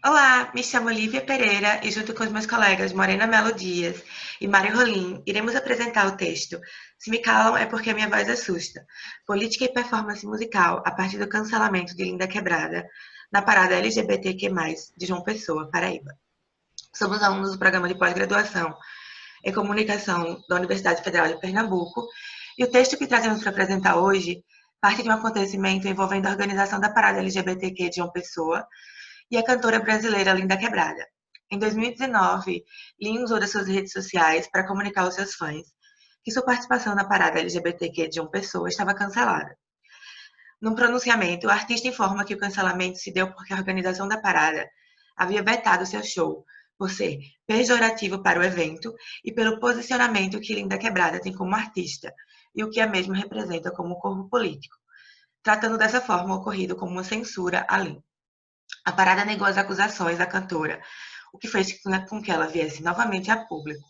Olá, me chamo Lívia Pereira e junto com os meus colegas Morena Melo Dias e Mário Rolim, iremos apresentar o texto Se Me Calam é Porque Minha Voz Assusta, Política e Performance Musical a partir do cancelamento de Linda Quebrada na parada LGBTQ+, de João Pessoa, Paraíba. Somos alunos do programa de pós-graduação em Comunicação da Universidade Federal de Pernambuco e o texto que trazemos para apresentar hoje parte de um acontecimento envolvendo a organização da parada LGBTQ de João Pessoa e a cantora brasileira Linda Quebrada. Em 2019, Lin usou das suas redes sociais para comunicar aos seus fãs que sua participação na parada LGBTQ de uma pessoa estava cancelada. Num pronunciamento, o artista informa que o cancelamento se deu porque a organização da parada havia vetado seu show por ser pejorativo para o evento e pelo posicionamento que Linda Quebrada tem como artista e o que a mesma representa como corpo político, tratando dessa forma o ocorrido como uma censura a Lin. A parada negou as acusações da cantora, o que fez com que ela viesse novamente a público,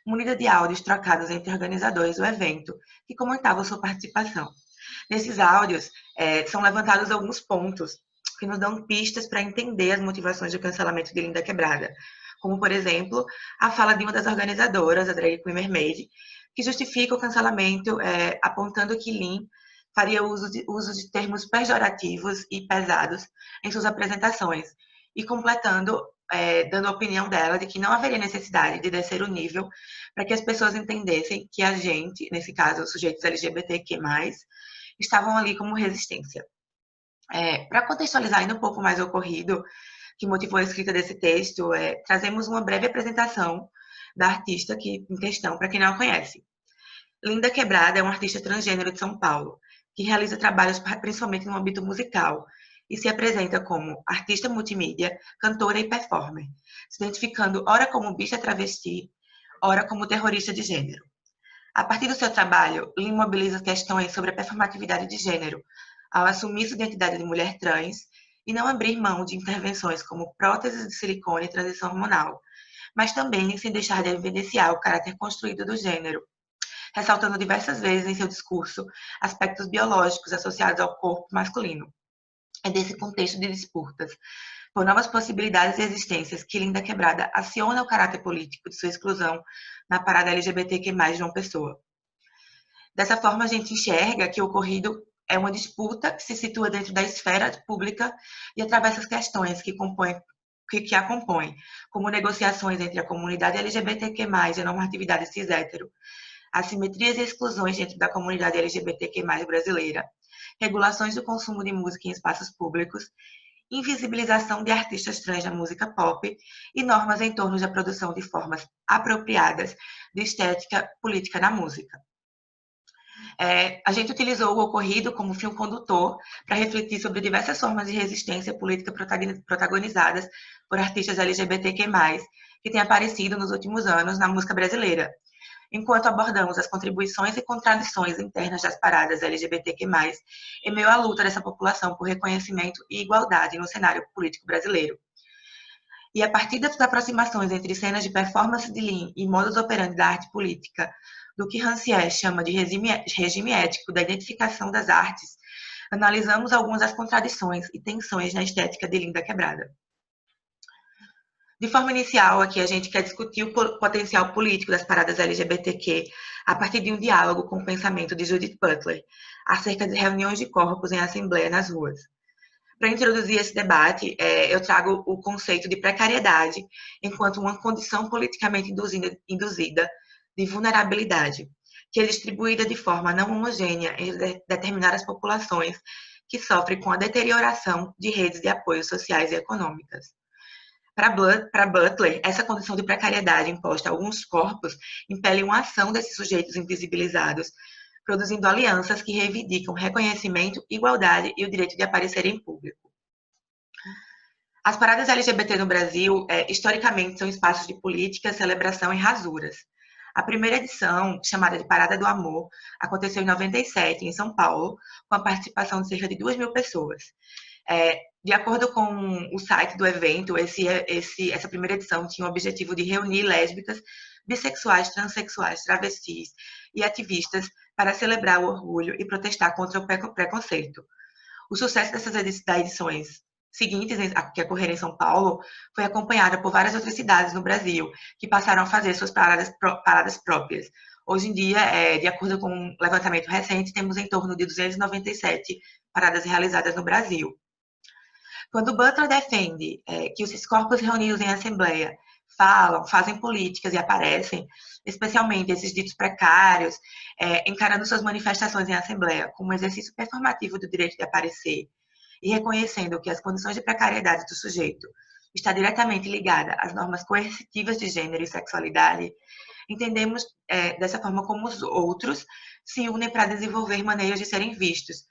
munida de áudios trocados entre organizadores do evento que comentavam sua participação. Nesses áudios, são levantados alguns pontos que nos dão pistas para entender as motivações do cancelamento de Linda Quebrada, como, por exemplo, a fala de uma das organizadoras, a drag queen Mermaid, que justifica o cancelamento apontando que Lin faria uso de termos pejorativos e pesados em suas apresentações, e completando, dando a opinião dela de que não haveria necessidade de descer o nível para que as pessoas entendessem que a gente, nesse caso, os sujeitos LGBTQ+, estavam ali como resistência. Para contextualizar ainda um pouco mais o ocorrido, que motivou a escrita desse texto, trazemos uma breve apresentação da artista em questão, para quem não a conhece. Linda Quebrada é uma artista transgênero de São Paulo, que realiza trabalhos principalmente no âmbito musical e se apresenta como artista multimídia, cantora e performer, se identificando ora como bicha travesti, ora como terrorista de gênero. A partir do seu trabalho, Lin mobiliza questões sobre a performatividade de gênero, ao assumir sua identidade de mulher trans e não abrir mão de intervenções como próteses de silicone e transição hormonal, mas também sem deixar de evidenciar o caráter construído do gênero, ressaltando diversas vezes em seu discurso aspectos biológicos associados ao corpo masculino. É desse contexto de disputas por novas possibilidades e existências que Linda Quebrada aciona o caráter político de sua exclusão na parada LGBTQ+, de uma pessoa. Dessa forma, a gente enxerga que o ocorrido é uma disputa que se situa dentro da esfera pública e atravessa as questões que a compõem, como negociações entre a comunidade LGBTQ+, e a normatividade cis-hétero, assimetrias e exclusões dentro da comunidade LGBTQ+, brasileira, regulações do consumo de música em espaços públicos, invisibilização de artistas trans na música pop e normas em torno da produção de formas apropriadas de estética política na música. A gente utilizou o ocorrido como fio condutor para refletir sobre diversas formas de resistência política protagonizadas por artistas LGBTQ+, que têm aparecido nos últimos anos na música brasileira, enquanto abordamos as contribuições e contradições internas das paradas LGBTQ+, em meio à luta dessa população por reconhecimento e igualdade no cenário político brasileiro. E a partir das aproximações entre cenas de performance de Lin e modus operandi da arte política, do que Rancière chama de regime ético da identificação das artes, analisamos algumas das contradições e tensões na estética de Linda Quebrada. De forma inicial, aqui a gente quer discutir o potencial político das paradas LGBTQ a partir de um diálogo com o pensamento de Judith Butler, acerca de reuniões de corpos em assembleia nas ruas. Para introduzir esse debate, eu trago o conceito de precariedade enquanto uma condição politicamente induzida de vulnerabilidade, que é distribuída de forma não homogênea entre determinadas populações que sofrem com a deterioração de redes de apoio sociais e econômicas. Para Butler, essa condição de precariedade imposta a alguns corpos impele uma ação desses sujeitos invisibilizados, produzindo alianças que reivindicam reconhecimento, igualdade e o direito de aparecer em público. As paradas LGBT no Brasil, historicamente, são espaços de política, celebração e rasuras. A primeira edição, chamada de Parada do Amor, aconteceu em 97, em São Paulo, com a participação de cerca de 2.000 pessoas. De acordo com o site do evento, essa primeira edição tinha o objetivo de reunir lésbicas, bissexuais, transexuais, travestis e ativistas para celebrar o orgulho e protestar contra o preconceito. O sucesso dessas edições seguintes que ocorreram em São Paulo foi acompanhada por várias outras cidades no Brasil, que passaram a fazer suas paradas próprias. Hoje em dia, de acordo com um levantamento recente, temos em torno de 297 paradas realizadas no Brasil. Quando Butler defende que os corpos reunidos em assembleia falam, fazem políticas e aparecem, especialmente esses ditos precários, encarando suas manifestações em assembleia como um exercício performativo do direito de aparecer e reconhecendo que as condições de precariedade do sujeito está diretamente ligada às normas coercitivas de gênero e sexualidade, entendemos dessa forma como os outros se unem para desenvolver maneiras de serem vistos,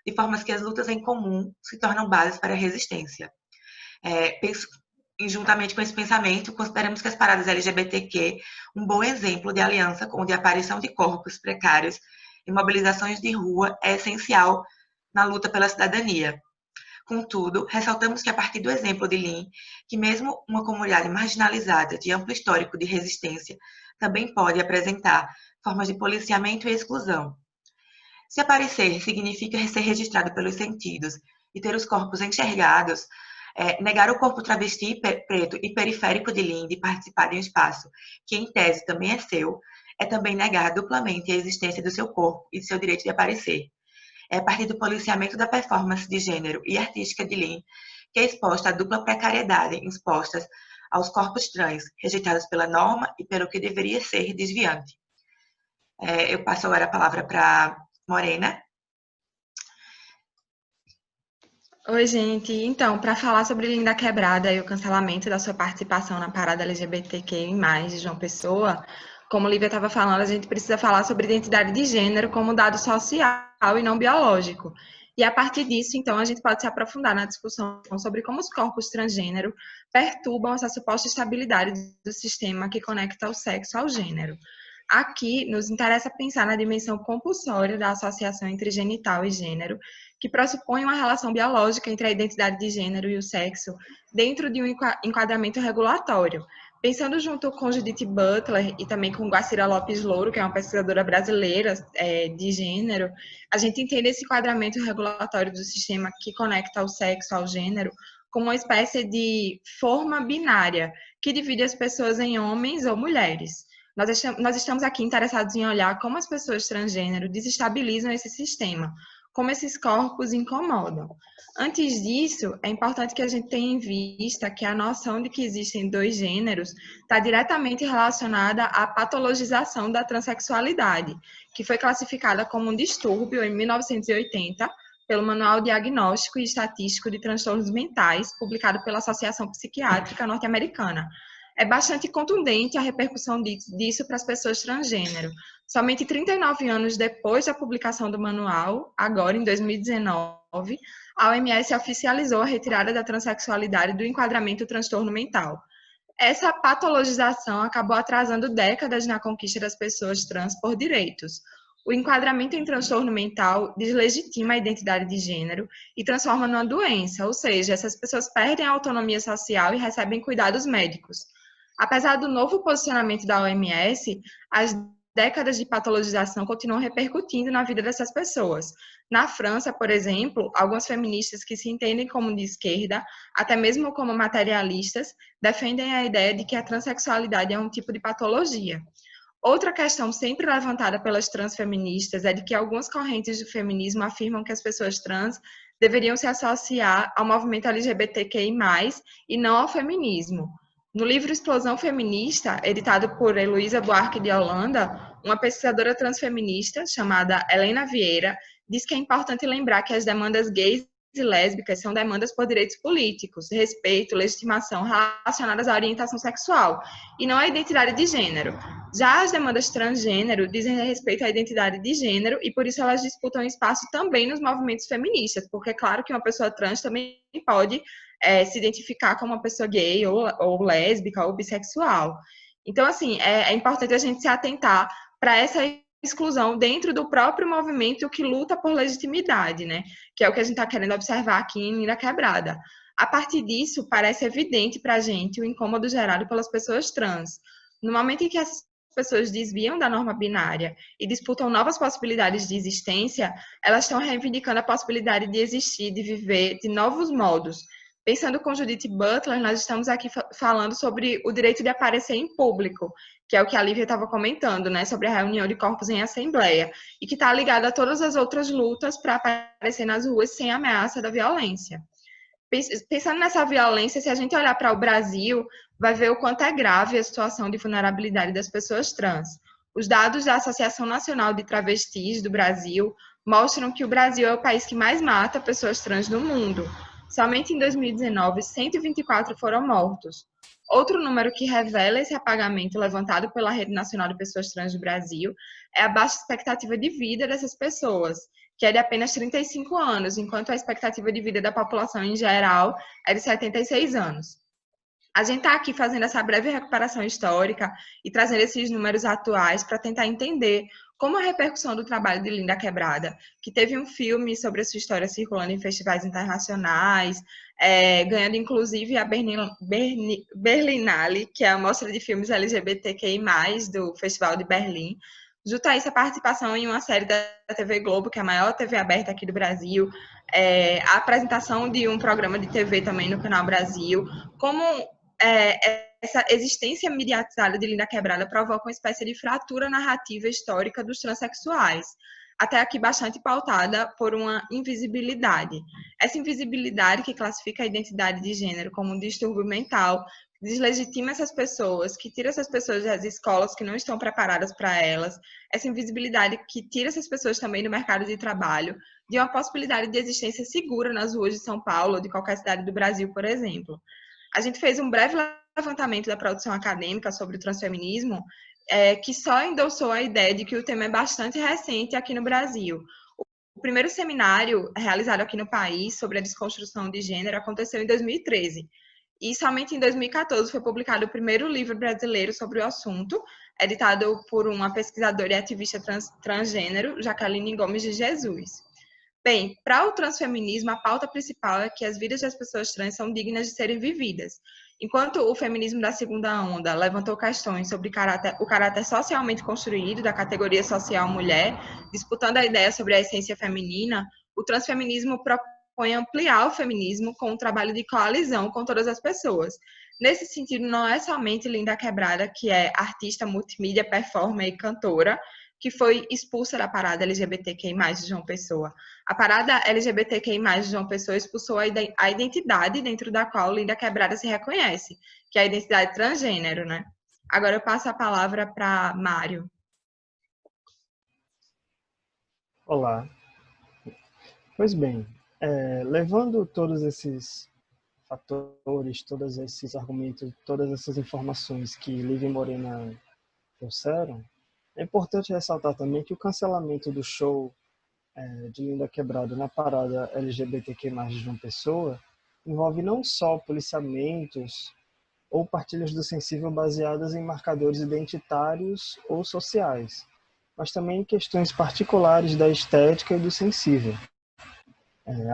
de formas que as lutas em comum se tornam bases para a resistência. Juntamente com esse pensamento, consideramos que as paradas LGBTQ um bom exemplo de aliança onde a aparição de corpos precários e mobilizações de rua é essencial na luta pela cidadania. Contudo, ressaltamos que a partir do exemplo de Lin, que mesmo uma comunidade marginalizada de amplo histórico de resistência também pode apresentar formas de policiamento e exclusão. Se aparecer significa ser registrado pelos sentidos e ter os corpos enxergados, negar o corpo travesti, preto e periférico de Lin de participar de um espaço que, em tese, também é seu, é também negar duplamente a existência do seu corpo e do seu direito de aparecer. É a partir do policiamento da performance de gênero e artística de Lin que é exposta a dupla precariedade expostas aos corpos trans, rejeitados pela norma e pelo que deveria ser desviante. Eu passo agora a palavra para Morena. Oi, gente. Então, para falar sobre Linda Quebrada e o cancelamento da sua participação na parada LGBTQI+, de João Pessoa, como Lívia estava falando, a gente precisa falar sobre identidade de gênero como dado social e não biológico. E a partir disso, então, a gente pode se aprofundar na discussão sobre como os corpos transgênero perturbam essa suposta estabilidade do sistema que conecta o sexo ao gênero. Aqui, nos interessa pensar na dimensão compulsória da associação entre genital e gênero, que pressupõe uma relação biológica entre a identidade de gênero e o sexo dentro de um enquadramento regulatório. Pensando junto com Judith Butler e também com Guacira Lopes Louro, que é uma pesquisadora brasileira de gênero, a gente entende esse enquadramento regulatório do sistema que conecta o sexo ao gênero como uma espécie de forma binária que divide as pessoas em homens ou mulheres. Nós estamos aqui interessados em olhar como as pessoas transgênero desestabilizam esse sistema, como esses corpos incomodam. Antes disso, é importante que a gente tenha em vista que a noção de que existem dois gêneros está diretamente relacionada à patologização da transexualidade, que foi classificada como um distúrbio em 1980 pelo Manual Diagnóstico e Estatístico de Transtornos Mentais, publicado pela Associação Psiquiátrica Norte-Americana. É bastante contundente a repercussão disso para as pessoas transgênero. Somente 39 anos depois da publicação do manual, agora em 2019, a OMS oficializou a retirada da transexualidade do enquadramento transtorno mental. Essa patologização acabou atrasando décadas na conquista das pessoas trans por direitos. O enquadramento em transtorno mental deslegitima a identidade de gênero e transforma numa doença, ou seja, essas pessoas perdem a autonomia social e recebem cuidados médicos. Apesar do novo posicionamento da OMS, as décadas de patologização continuam repercutindo na vida dessas pessoas. Na França, por exemplo, algumas feministas que se entendem como de esquerda, até mesmo como materialistas, defendem a ideia de que a transexualidade é um tipo de patologia. Outra questão sempre levantada pelas transfeministas é de que algumas correntes do feminismo afirmam que as pessoas trans deveriam se associar ao movimento LGBTQI+, e não ao feminismo. No livro Explosão Feminista, editado por Heloísa Buarque de Holanda, uma pesquisadora transfeminista chamada Helena Vieira diz que é importante lembrar que as demandas gays e lésbicas são demandas por direitos políticos, respeito, legitimação relacionadas à orientação sexual e não à identidade de gênero. Já as demandas transgênero dizem respeito à identidade de gênero e por isso elas disputam espaço também nos movimentos feministas, porque é claro que uma pessoa trans também pode se identificar como uma pessoa gay ou lésbica ou bissexual. Então, assim, é importante a gente se atentar para essa exclusão dentro do próprio movimento que luta por legitimidade, né? Que é o que a gente está querendo observar aqui em Linda Quebrada. A partir disso, parece evidente para a gente o incômodo gerado pelas pessoas trans. No momento em que as pessoas desviam da norma binária e disputam novas possibilidades de existência, elas estão reivindicando a possibilidade de existir, de viver de novos modos, Pensando com Judith Butler, nós estamos aqui falando sobre o direito de aparecer em público, que é o que a Lívia estava comentando, né, sobre a reunião de corpos em assembleia, e que está ligado a todas as outras lutas para aparecer nas ruas sem ameaça da violência. Pensando nessa violência, se a gente olhar para o Brasil, vai ver o quanto é grave a situação de vulnerabilidade das pessoas trans. Os dados da Associação Nacional de Travestis do Brasil mostram que o Brasil é o país que mais mata pessoas trans no mundo. Somente em 2019, 124 foram mortos. Outro número que revela esse apagamento levantado pela Rede Nacional de Pessoas Trans do Brasil é a baixa expectativa de vida dessas pessoas, que é de apenas 35 anos, enquanto a expectativa de vida da população em geral é de 76 anos. A gente está aqui fazendo essa breve recuperação histórica e trazendo esses números atuais para tentar entender como a repercussão do trabalho de Linda Quebrada, que teve um filme sobre a sua história circulando em festivais internacionais, ganhando inclusive a Berlinale, que é a mostra de filmes LGBTQI+, do Festival de Berlim, junto a isso a participação em uma série da TV Globo, que é a maior TV aberta aqui do Brasil, a apresentação de um programa de TV também no Canal Brasil, como essa existência mediatizada de Linda Quebrada provoca uma espécie de fratura narrativa histórica dos transexuais, até aqui bastante pautada por uma invisibilidade. Essa invisibilidade que classifica a identidade de gênero como um distúrbio mental, deslegitima essas pessoas, que tira essas pessoas das escolas que não estão preparadas para elas, essa invisibilidade que tira essas pessoas também do mercado de trabalho, de uma possibilidade de existência segura nas ruas de São Paulo ou de qualquer cidade do Brasil, por exemplo. A gente fez um breve levantamento da produção acadêmica sobre o transfeminismo, que só endossou a ideia de que o tema é bastante recente aqui no Brasil. O primeiro seminário realizado aqui no país sobre a desconstrução de gênero aconteceu em 2013. E somente em 2014 foi publicado o primeiro livro brasileiro sobre o assunto, editado por uma pesquisadora e ativista transgênero, Jaqueline Gomes de Jesus. Bem, para o transfeminismo, a pauta principal é que as vidas das pessoas trans são dignas de serem vividas. Enquanto o feminismo da segunda onda levantou questões sobre o caráter socialmente construído da categoria social mulher, disputando a ideia sobre a essência feminina, o transfeminismo propõe ampliar o feminismo com um trabalho de coalizão com todas as pessoas. Nesse sentido, não é somente Linda Quebrada, que é artista multimídia, performer e cantora, que foi expulsa da parada LGBTQI+, de João Pessoa. A parada LGBTQI+, de João Pessoa expulsou a identidade dentro da qual Linda Quebrada se reconhece, que é a identidade transgênero, né? Agora eu passo a palavra para Mário. Olá. Pois bem, levando todos esses fatores, todos esses argumentos, todas essas informações que Lívia e Morena trouxeram, é importante ressaltar também que o cancelamento do show de Linda Quebrada na parada LGBTQ+, de João Pessoa envolve não só policiamentos ou partilhas do sensível baseadas em marcadores identitários ou sociais, mas também em questões particulares da estética e do sensível.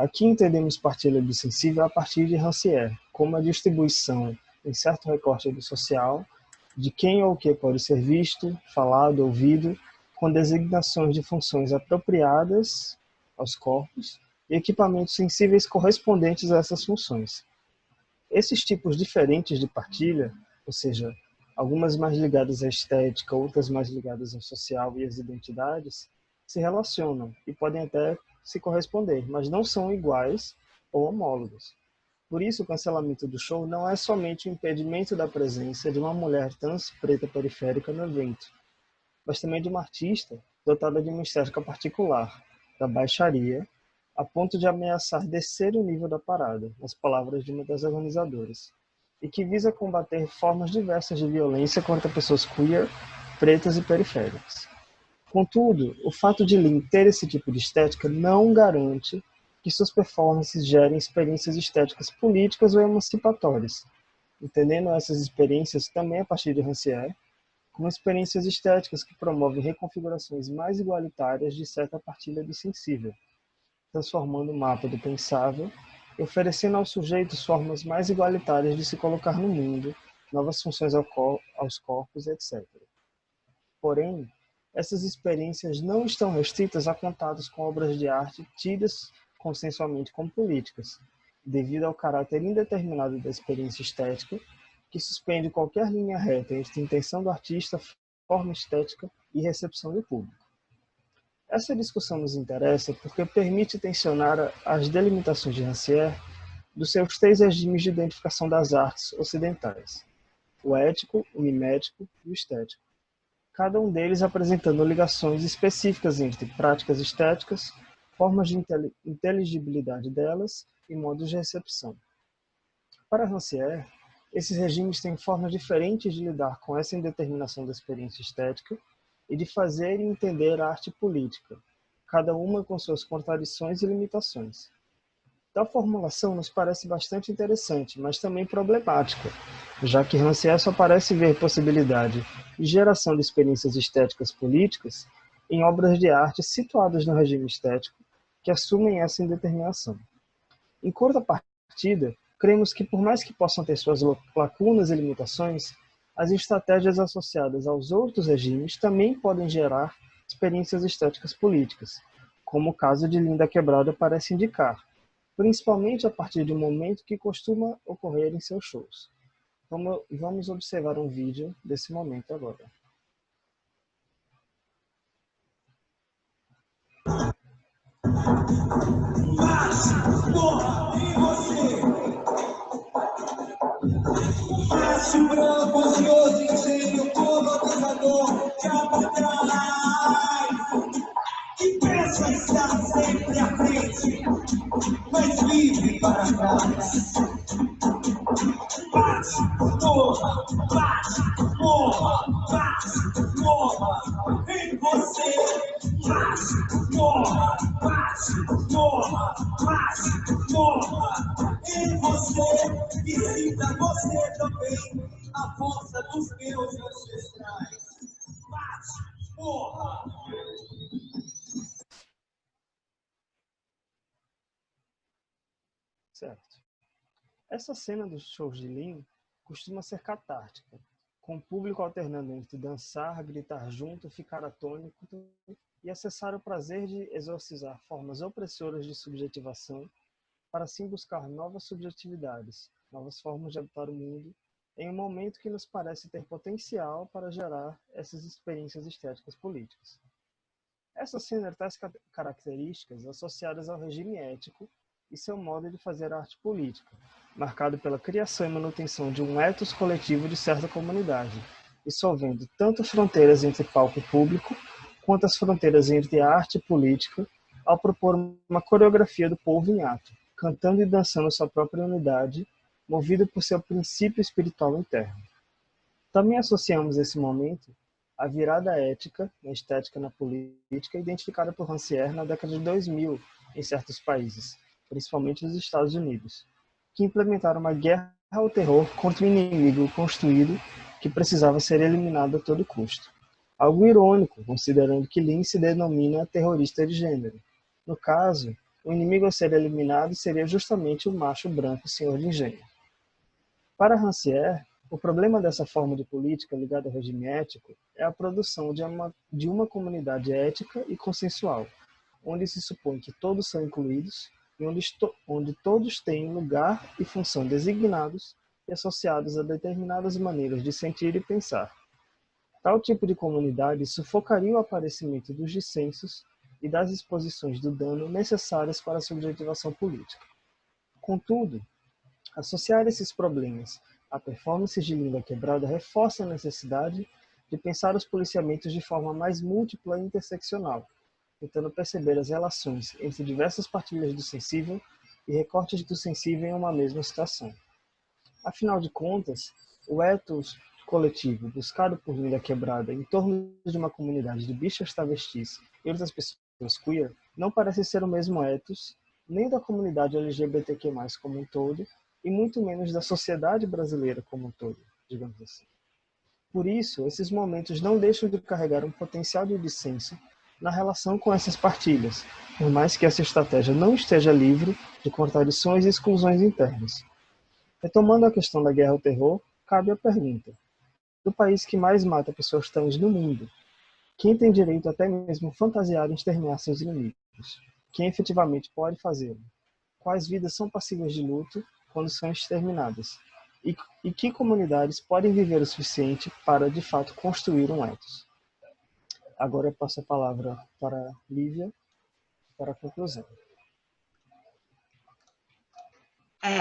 Aqui entendemos partilha do sensível a partir de Rancière, como a distribuição, em certo recorte do social, de quem ou o que pode ser visto, falado, ouvido, com designações de funções apropriadas aos corpos e equipamentos sensíveis correspondentes a essas funções. Esses tipos diferentes de partilha, ou seja, algumas mais ligadas à estética, outras mais ligadas ao social e às identidades, se relacionam e podem até se corresponder, mas não são iguais ou homólogos. Por isso, o cancelamento do show não é somente o impedimento da presença de uma mulher trans preta periférica no evento, mas também de uma artista dotada de uma estética particular, da baixaria, a ponto de ameaçar descer o nível da parada, nas palavras de uma das organizadoras, e que visa combater formas diversas de violência contra pessoas queer, pretas e periféricas. Contudo, o fato de Lin ter esse tipo de estética não garante que suas performances gerem experiências estéticas políticas ou emancipatórias, entendendo essas experiências também a partir de Rancière, como experiências estéticas que promovem reconfigurações mais igualitárias de certa partilha do sensível, transformando o mapa do pensável e oferecendo aos sujeitos formas mais igualitárias de se colocar no mundo, novas funções aos corpos, etc. Porém, essas experiências não estão restritas a contatos com obras de arte tidas consensualmente como políticas, devido ao caráter indeterminado da experiência estética, que suspende qualquer linha reta entre intenção do artista, forma estética e recepção do público. Essa discussão nos interessa porque permite tensionar as delimitações de Rancière dos seus 3 regimes de identificação das artes ocidentais: o ético, o mimético e o estético, cada um deles apresentando ligações específicas entre práticas estéticas, formas de inteligibilidade delas e modos de recepção. Para Rancière, esses regimes têm formas diferentes de lidar com essa indeterminação da experiência estética e de fazer e entender a arte política, cada uma com suas contradições e limitações. Tal formulação nos parece bastante interessante, mas também problemática, já que Rancière só parece ver possibilidade de geração de experiências estéticas políticas em obras de arte situadas no regime estético que assumem essa indeterminação. Em contrapartida, cremos que, por mais que possam ter suas lacunas e limitações, as estratégias associadas aos outros regimes também podem gerar experiências estéticas políticas, como o caso de Linda Quebrada parece indicar, principalmente a partir de um momento que costuma ocorrer em seus shows. Vamos observar um vídeo desse momento agora. Macho branco, ansioso, engenho, colonizador, já por trás. Que pensa estar sempre à frente, mas livre para trás. Bate, morra, em você. Bate, morra, em você. E sinta você também a força dos meus ancestrais. Bate, morra. Certo. Essa cena dos shows de Lin costuma ser catártica, com o público alternando entre dançar, gritar junto, ficar atônito e acessar o prazer de exorcizar formas opressoras de subjetivação para assim buscar novas subjetividades, novas formas de habitar o mundo, em um momento que nos parece ter potencial para gerar essas experiências estéticas políticas. Essa cena tem tais características associadas ao regime ético e seu modo de fazer arte política, marcado pela criação e manutenção de um ethos coletivo de certa comunidade, dissolvendo tanto fronteiras entre palco público, quanto as fronteiras entre arte e política, ao propor uma coreografia do povo em ato, cantando e dançando sua própria unidade, movido por seu princípio espiritual interno. Também associamos esse momento à virada ética na estética na política identificada por Rancière na década de 2000 em certos países, principalmente nos Estados Unidos, que implementaram uma guerra ao terror contra um inimigo construído que precisava ser eliminado a todo custo. Algo irônico, considerando que Lin se denomina terrorista de gênero. No caso, o inimigo a ser eliminado seria justamente o macho branco senhor de engenho. Para Rancière, o problema dessa forma de política ligada ao regime ético é a produção de uma comunidade ética e consensual, onde se supõe que todos são incluídos e onde todos têm lugar e função designados e associados a determinadas maneiras de sentir e pensar. Tal tipo de comunidade sufocaria o aparecimento dos dissensos e das exposições do dano necessárias para a subjetivação política. Contudo, associar esses problemas à performance de Linda Quebrada reforça a necessidade de pensar os policiamentos de forma mais múltipla e interseccional, tentando perceber as relações entre diversas partilhas do sensível e recortes do sensível em uma mesma situação. Afinal de contas, o ethos coletivo buscado por Linda Quebrada em torno de uma comunidade de bichas travestis e outras pessoas queer não parece ser o mesmo ethos nem da comunidade LGBTQ+, como um todo, e muito menos da sociedade brasileira como um todo, digamos assim. Por isso, esses momentos não deixam de carregar um potencial de dissenso na relação com essas partilhas, por mais que essa estratégia não esteja livre de contradições e exclusões internas. Retomando a questão da guerra ao terror, cabe a pergunta: do país que mais mata pessoas trans no mundo, quem tem direito até mesmo fantasiar em exterminar seus inimigos? Quem efetivamente pode fazê-lo? quais vidas são passíveis de luto quando são exterminadas, e que comunidades podem viver o suficiente para, de fato, construir um ethos. Agora eu passo a palavra para Lívia para a conclusão.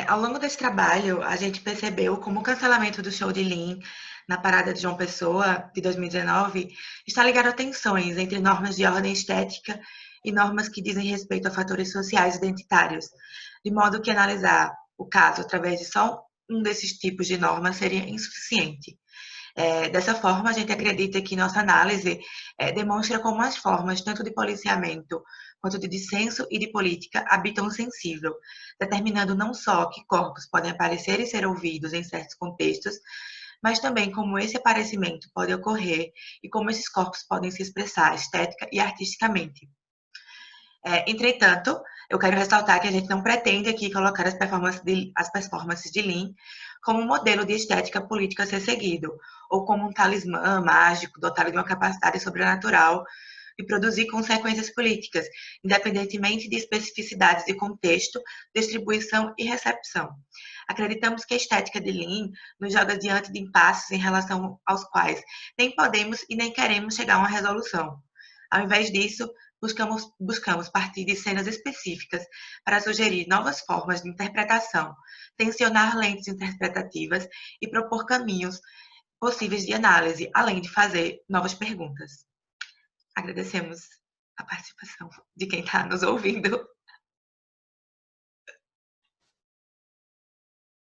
Ao longo desse trabalho, a gente percebeu como o cancelamento do show de Lean na parada de João Pessoa, de 2019, está ligado a tensões entre normas de ordem estética e normas que dizem respeito a fatores sociais identitários, de modo que analisar o caso através de só um desses tipos de normas seria insuficiente. Dessa forma, a gente acredita que nossa análise demonstra como as formas, tanto de policiamento quanto de dissenso e de política, habitam o sensível, determinando não só que corpos podem aparecer e ser ouvidos em certos contextos, mas também como esse aparecimento pode ocorrer e como esses corpos podem se expressar estética e artisticamente. Entretanto, eu quero ressaltar que a gente não pretende aqui colocar as performances de Lean como um modelo de estética política a ser seguido, ou como um talismã mágico dotado de uma capacidade sobrenatural de produzir consequências políticas, independentemente de especificidades de contexto, distribuição e recepção. Acreditamos que a estética de Lean nos joga diante de impasses em relação aos quais nem podemos e nem queremos chegar a uma resolução. Ao invés disso, buscamos partir de cenas específicas para sugerir novas formas de interpretação, tensionar lentes interpretativas e propor caminhos possíveis de análise, além de fazer novas perguntas. Agradecemos a participação de quem está nos ouvindo.